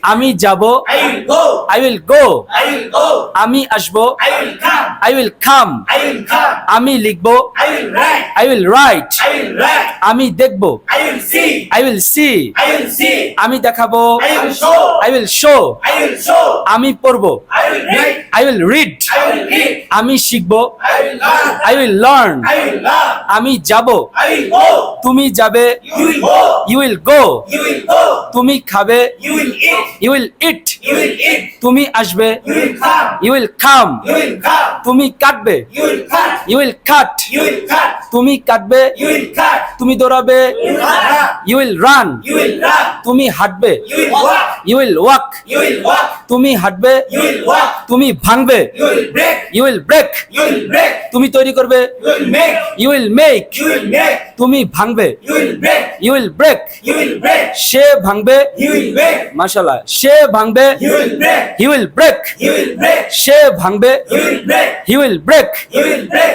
আমি যাব, I will go. I will go. I will go. আমি আসবো, I will come. I will come. I will come. আমি লিখবো, I will write. I will write. I will write. আমি দেখবো, I will see. I will see. I will see. আমি দেখাবো, I will show. I will show. I will show. আমি পড়বো, I will read. I will read. I will read. আমি শিখবো, I will learn. I will learn. I will learn. আমি যাব, I will go. তুমি যাবে, You will go. you will go. You will go. তুমি খাবে, You will eat. you will eat. You will eat. তুমি আসবে, You will come. you will come. You will come. তুমি কাটবে, You will cut. you will cut. You will cut. তুমি কাটবে, You will cut. তুমি দৌড়াবে, You will run. you will run. You will run. তুমি হাঁটবে, You will walk. you will walk. You will walk. তুমি হাঁটবে, You will walk. তুমি ভাঙবে, You will break. you will break. You will break. তুমি তৈরি করবে, You will make. you will make. You will make. তুমি ভাঙবে, You will break. you will break. You will break. সে ভাঙবে, You will break. মাশাআল্লাহ, সে ভাঙবে, You will break. he will break. You will break. সে ভাঙবে, You will break. he will break. You will break.